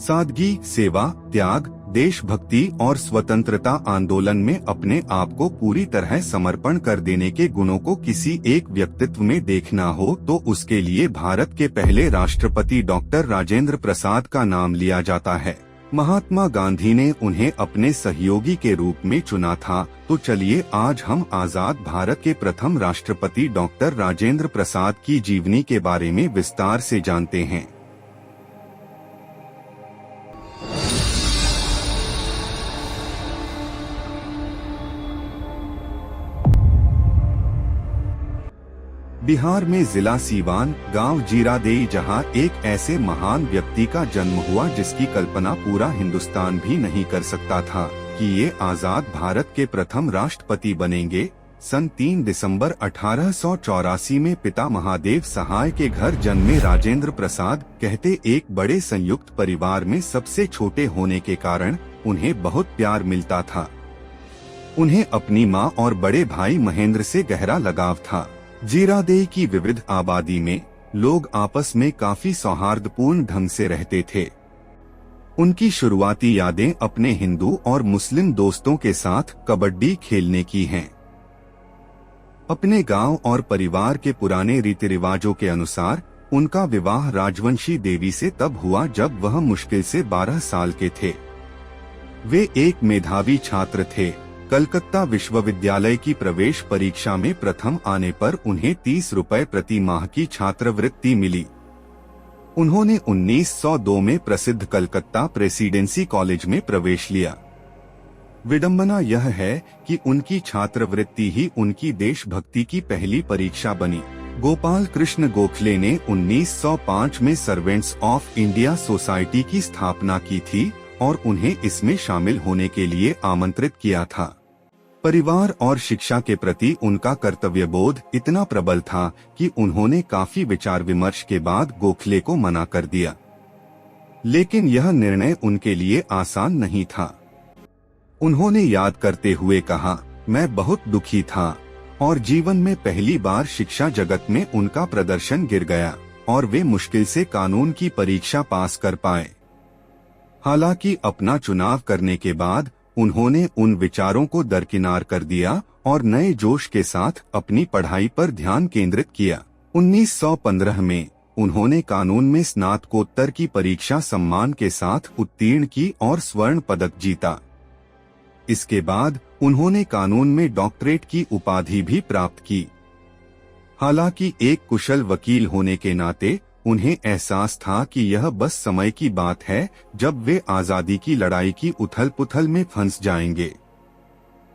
सादगी, सेवा, त्याग, देशभक्ति और स्वतंत्रता आंदोलन में अपने आप को पूरी तरह समर्पण कर देने के गुणों को किसी एक व्यक्तित्व में देखना हो तो उसके लिए भारत के पहले राष्ट्रपति डॉक्टर राजेंद्र प्रसाद का नाम लिया जाता है। महात्मा गांधी ने उन्हें अपने सहयोगी के रूप में चुना था। तो चलिए आज हम आजाद भारत के प्रथम राष्ट्रपति डॉक्टर राजेंद्र प्रसाद की जीवनी के बारे में विस्तार से जानते हैं। बिहार में जिला सीवान, गांव जीरादेई, जहां एक ऐसे महान व्यक्ति का जन्म हुआ जिसकी कल्पना पूरा हिंदुस्तान भी नहीं कर सकता था कि ये आजाद भारत के प्रथम राष्ट्रपति बनेंगे। सन 3 दिसंबर 1884 में पिता महादेव सहाय के घर जन्मे राजेंद्र प्रसाद कहते एक बड़े संयुक्त परिवार में सबसे छोटे होने के कारण उन्हें बहुत प्यार मिलता था। उन्हें अपनी मां और बड़े भाई महेंद्र से गहरा लगाव था। जीरादेई की विविध आबादी में लोग आपस में काफी सौहार्दपूर्ण ढंग से रहते थे। उनकी शुरुआती यादें अपने हिंदू और मुस्लिम दोस्तों के साथ कबड्डी खेलने की हैं। अपने गांव और परिवार के पुराने रीति रिवाजों के अनुसार उनका विवाह राजवंशी देवी से तब हुआ जब वह मुश्किल से 12 साल के थे। वे एक मेधावी छात्र थे। कलकत्ता विश्वविद्यालय की प्रवेश परीक्षा में प्रथम आने पर उन्हें 30 रुपए प्रति माह की छात्रवृत्ति मिली। उन्होंने 1902 में प्रसिद्ध कलकत्ता प्रेसिडेंसी कॉलेज में प्रवेश लिया। विडंबना यह है कि उनकी छात्रवृत्ति ही उनकी देशभक्ति की पहली परीक्षा बनी। गोपाल कृष्ण गोखले ने 1905 में सर्वेंट्स ऑफ इंडिया सोसाइटी की स्थापना की थी और उन्हें इसमें शामिल होने के लिए आमंत्रित किया था। परिवार और शिक्षा के प्रति उनका कर्तव्यबोध इतना प्रबल था कि उन्होंने काफी विचार विमर्श के बाद गोखले को मना कर दिया। लेकिन यह निर्णय उनके लिए आसान नहीं था। उन्होंने याद करते हुए कहा, मैं बहुत दुखी था और जीवन में पहली बार शिक्षा जगत में उनका प्रदर्शन गिर गया और वे मुश्किल से कानून की परीक्षा पास कर पाए। हालांकि अपना चुनाव करने के बाद उन्होंने उन विचारों को दरकिनार कर दिया और नए जोश के साथ अपनी पढ़ाई पर ध्यान केंद्रित किया। 1915 में उन्होंने कानून में स्नातकोत्तर की परीक्षा सम्मान के साथ उत्तीर्ण की और स्वर्ण पदक जीता। इसके बाद उन्होंने कानून में डॉक्टरेट की उपाधि भी प्राप्त की। हालांकि एक कुशल वकील होने के नाते उन्हें एहसास था कि यह बस समय की बात है जब वे आजादी की लड़ाई की उथल पुथल में फंस जाएंगे।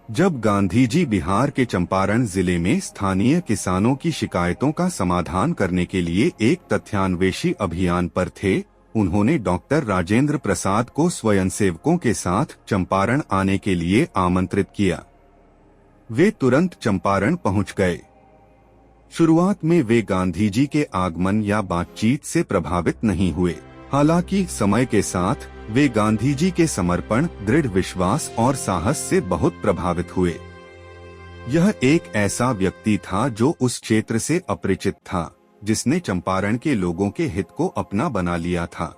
जब गांधी जी बिहार के चंपारण जिले में स्थानीय किसानों की शिकायतों का समाधान करने के लिए एक तथ्यान्वेषी अभियान पर थे, उन्होंने डॉक्टर राजेंद्र प्रसाद को स्वयंसेवकों के साथ चंपारण आने के लिए आमंत्रित किया। वे तुरंत चंपारण पहुंच गए। शुरुआत में वे गांधी जी के आगमन या बातचीत से प्रभावित नहीं हुए। हालांकि समय के साथ वे गांधी जी के समर्पण, दृढ़ विश्वास और साहस से बहुत प्रभावित हुए। यह एक ऐसा व्यक्ति था जो उस क्षेत्र से अपरिचित था, जिसने चंपारण के लोगों के हित को अपना बना लिया था।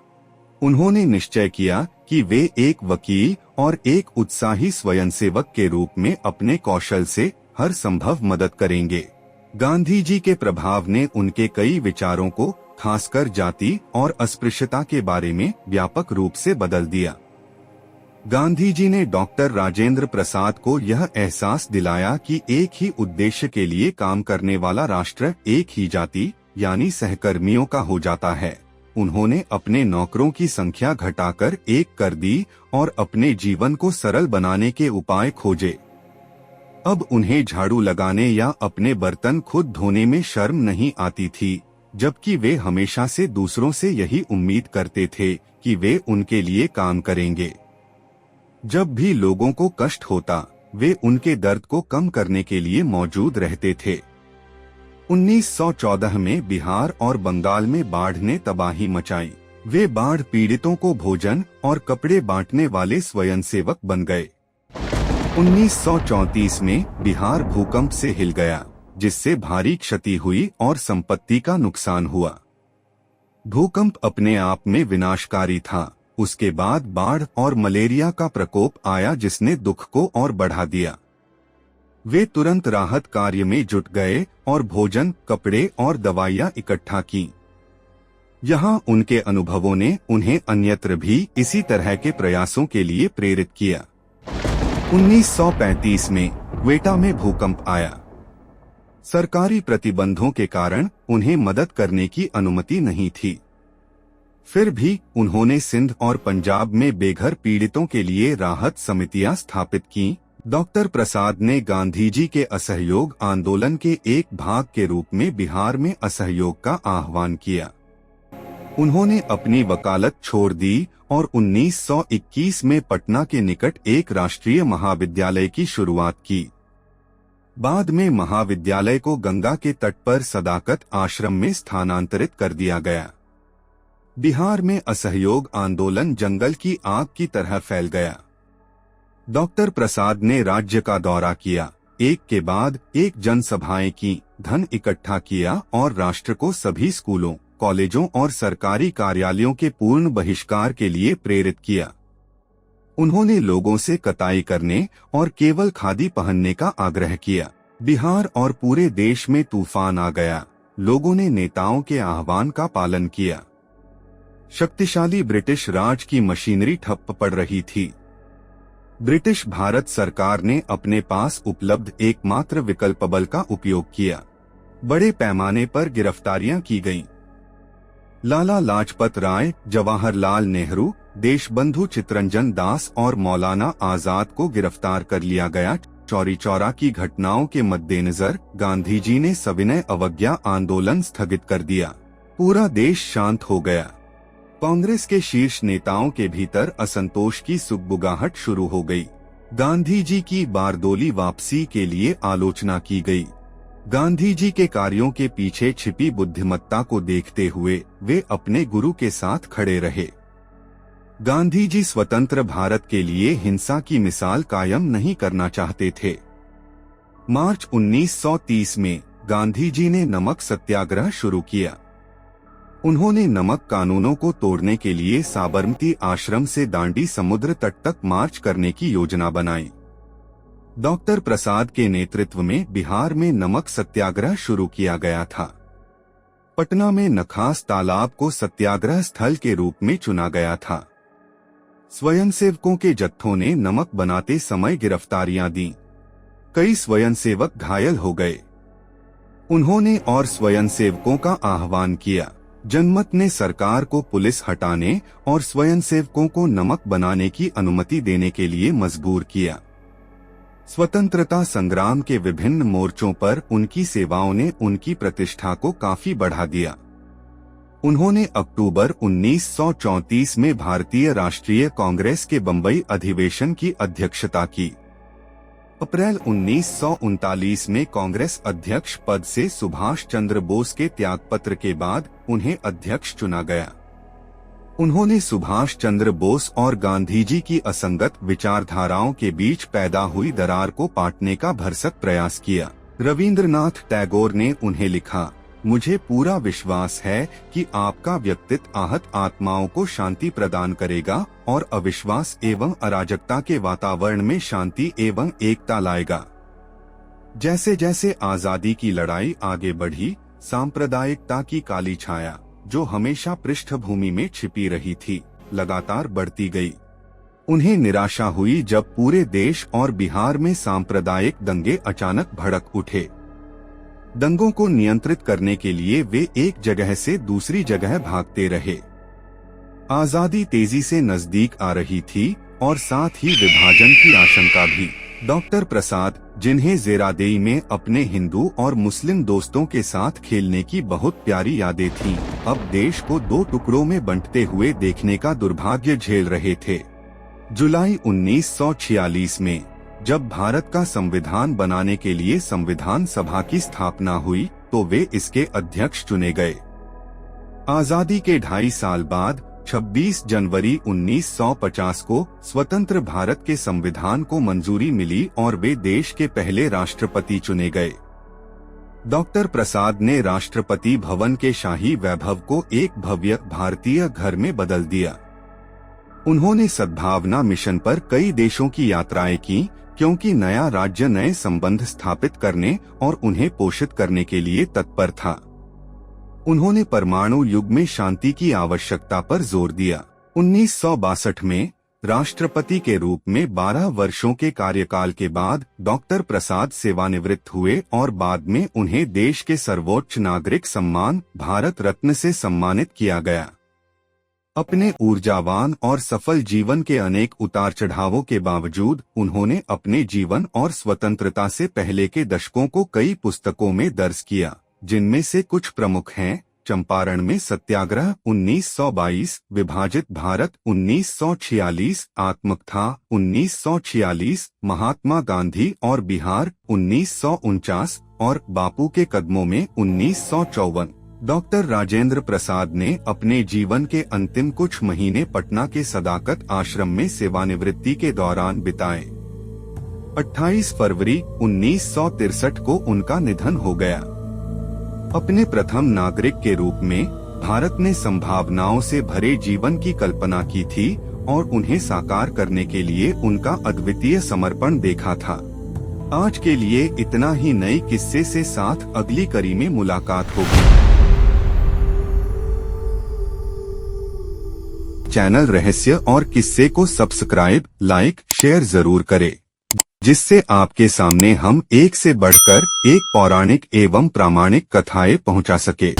उन्होंने निश्चय किया कि वे एक वकील और एक उत्साही स्वयंसेवक के रूप में अपने कौशल से हर संभव मदद करेंगे। गांधी जी के प्रभाव ने उनके कई विचारों को, खासकर जाति और अस्पृश्यता के बारे में, व्यापक रूप से बदल दिया। गांधी जी ने डॉक्टर राजेंद्र प्रसाद को यह एहसास दिलाया कि एक ही उद्देश्य के लिए काम करने वाला राष्ट्र एक ही जाति यानी सहकर्मियों का हो जाता है। उन्होंने अपने नौकरों की संख्या घटाकर 1 कर दी और अपने जीवन को सरल बनाने के उपाय खोजे। अब उन्हें झाड़ू लगाने या अपने बर्तन खुद धोने में शर्म नहीं आती थी, जबकि वे हमेशा से दूसरों से यही उम्मीद करते थे कि वे उनके लिए काम करेंगे। जब भी लोगों को कष्ट होता, वे उनके दर्द को कम करने के लिए मौजूद रहते थे। 1914 में बिहार और बंगाल में बाढ़ ने तबाही मचाई। वे बाढ़ पीड़ितों को भोजन और कपड़े बांटने वाले स्वयंसेवक बन गए। 1934 में बिहार भूकंप से हिल गया, जिससे भारी क्षति हुई और संपत्ति का नुकसान हुआ। भूकंप अपने आप में विनाशकारी था, उसके बाद बाढ़ और मलेरिया का प्रकोप आया जिसने दुख को और बढ़ा दिया। वे तुरंत राहत कार्य में जुट गए और भोजन, कपड़े और दवाइयां इकट्ठा की। यहाँ उनके अनुभवों ने उन्हें अन्यत्र भी इसी तरह के प्रयासों के लिए प्रेरित किया। 1935 में क्वेटा में भूकंप आया। सरकारी प्रतिबंधों के कारण उन्हें मदद करने की अनुमति नहीं थी। फिर भी उन्होंने सिंध और पंजाब में बेघर पीड़ितों के लिए राहत समितियां स्थापित की। डॉक्टर प्रसाद ने गांधी जी के असहयोग आंदोलन के एक भाग के रूप में बिहार में असहयोग का आह्वान किया। उन्होंने अपनी वकालत छोड़ दी और 1921 में पटना के निकट एक राष्ट्रीय महाविद्यालय की शुरुआत की। बाद में महाविद्यालय को गंगा के तट पर सदाकत आश्रम में स्थानांतरित कर दिया गया। बिहार में असहयोग आंदोलन जंगल की आग की तरह फैल गया। डॉक्टर प्रसाद ने राज्य का दौरा किया, एक के बाद एक जनसभाएं की, धन इकट्ठा किया और राष्ट्र को सभी स्कूलों, कॉलेजों और सरकारी कार्यालयों के पूर्ण बहिष्कार के लिए प्रेरित किया। उन्होंने लोगों से कताई करने और केवल खादी पहनने का आग्रह किया। बिहार और पूरे देश में तूफान आ गया। लोगों ने नेताओं के आह्वान का पालन किया। शक्तिशाली ब्रिटिश राज की मशीनरी ठप्प पड़ रही थी। ब्रिटिश भारत सरकार ने अपने पास उपलब्ध एकमात्र विकल्प बल का उपयोग किया। बड़े पैमाने पर गिरफ्तारियां की गईं। लाला लाजपत राय, जवाहरलाल नेहरू, देशबंधु चित्तरंजन दास और मौलाना आजाद को गिरफ्तार कर लिया गया। चौरी चौरा की घटनाओं के मद्देनजर गांधी जी ने सविनय अवज्ञा आंदोलन स्थगित कर दिया। पूरा देश शांत हो गया। कांग्रेस के शीर्ष नेताओं के भीतर असंतोष की सुगबुगाहट शुरू हो गई। गांधी जी की बारदोली वापसी के लिए आलोचना की गई। गांधी जी के कार्यों के पीछे छिपी बुद्धिमत्ता को देखते हुए वे अपने गुरु के साथ खड़े रहे। गांधी जी स्वतंत्र भारत के लिए हिंसा की मिसाल कायम नहीं करना चाहते थे। मार्च 1930 में गांधी जी ने नमक सत्याग्रह शुरू किया। उन्होंने नमक कानूनों को तोड़ने के लिए साबरमती आश्रम से दांडी समुद्र तट तक मार्च करने की योजना बनाई। डॉक्टर प्रसाद के नेतृत्व में बिहार में नमक सत्याग्रह शुरू किया गया था। पटना में नखास तालाब को सत्याग्रह स्थल के रूप में चुना गया था। स्वयंसेवकों के जत्थों ने नमक बनाते समय गिरफ्तारियां दी। कई स्वयंसेवक घायल हो गए। उन्होंने और स्वयंसेवकों का आह्वान किया। जनमत ने सरकार को पुलिस हटाने और स्वयंसेवकों को नमक बनाने की अनुमति देने के लिए मजबूर किया। स्वतंत्रता संग्राम के विभिन्न मोर्चों पर उनकी सेवाओं ने उनकी प्रतिष्ठा को काफी बढ़ा दिया। उन्होंने अक्टूबर 1934 में भारतीय राष्ट्रीय कांग्रेस के बंबई अधिवेशन की अध्यक्षता की। अप्रैल 1939 में कांग्रेस अध्यक्ष पद से सुभाष चंद्र बोस के त्यागपत्र के बाद उन्हें अध्यक्ष चुना गया। उन्होंने सुभाष चंद्र बोस और गांधी जी की असंगत विचारधाराओं के बीच पैदा हुई दरार को पाटने का भरसक प्रयास किया। रविंद्रनाथ टैगोर ने उन्हें लिखा, मुझे पूरा विश्वास है कि आपका व्यक्तित्व आहत आत्माओं को शांति प्रदान करेगा और अविश्वास एवं अराजकता के वातावरण में शांति एवं एकता लाएगा। जैसे जैसे आजादी की लड़ाई आगे बढ़ी, सांप्रदायिकता की काली छाया, जो हमेशा पृष्ठभूमि में छिपी रही थी, लगातार बढ़ती गई। उन्हें निराशा हुई जब पूरे देश और बिहार में सांप्रदायिक दंगे अचानक भड़क उठे। दंगों को नियंत्रित करने के लिए वे एक जगह से दूसरी जगह भागते रहे। आजादी तेजी से नजदीक आ रही थी और साथ ही विभाजन की आशंका भी। डॉक्टर प्रसाद, जिन्हें ज़ेरादेई में अपने हिंदू और मुस्लिम दोस्तों के साथ खेलने की बहुत प्यारी यादें थीं, अब देश को दो टुकड़ों में बंटते हुए देखने का दुर्भाग्य झेल रहे थे। जुलाई 1946 में जब भारत का संविधान बनाने के लिए संविधान सभा की स्थापना हुई तो वे इसके अध्यक्ष चुने गए। आजादी के 2.5 साल बाद 26 जनवरी 1950 को स्वतंत्र भारत के संविधान को मंजूरी मिली और वे देश के पहले राष्ट्रपति चुने गए। डॉक्टर प्रसाद ने राष्ट्रपति भवन के शाही वैभव को एक भव्य भारतीय घर में बदल दिया। उन्होंने सद्भावना मिशन पर कई देशों की यात्राएं की, क्योंकि नया राज्य नए संबंध स्थापित करने और उन्हें पोषित करने के लिए तत्पर था। उन्होंने परमाणु युग में शांति की आवश्यकता पर जोर दिया। 1962 में राष्ट्रपति के रूप में 12 वर्षों के कार्यकाल के बाद डॉक्टर प्रसाद सेवानिवृत्त हुए और बाद में उन्हें देश के सर्वोच्च नागरिक सम्मान भारत रत्न से सम्मानित किया गया। अपने ऊर्जावान और सफल जीवन के अनेक उतार चढ़ावों के बावजूद उन्होंने अपने जीवन और स्वतंत्रता से पहले के दशकों को कई पुस्तकों में दर्ज किया, जिनमें से कुछ प्रमुख हैं: चंपारण में सत्याग्रह 1922, विभाजित भारत 1946, आत्मकथा 1946, महात्मा गांधी और बिहार 1949 और बापू के कदमों में 1954। डॉक्टर राजेंद्र प्रसाद ने अपने जीवन के अंतिम कुछ महीने पटना के सदाकत आश्रम में सेवानिवृत्ति के दौरान बिताए। 28 फरवरी 1963 को उनका निधन हो गया। अपने प्रथम नागरिक के रूप में भारत ने संभावनाओं से भरे जीवन की कल्पना की थी और उन्हें साकार करने के लिए उनका अद्वितीय समर्पण देखा था। आज के लिए इतना ही। नई किस्से से साथ अगली कड़ी में मुलाकात होगी। चैनल रहस्य और किस्से को सब्सक्राइब, लाइक, शेयर जरूर करें, जिससे आपके सामने हम एक से बढ़कर एक पौराणिक एवं प्रामाणिक कथाएं पहुंचा सके।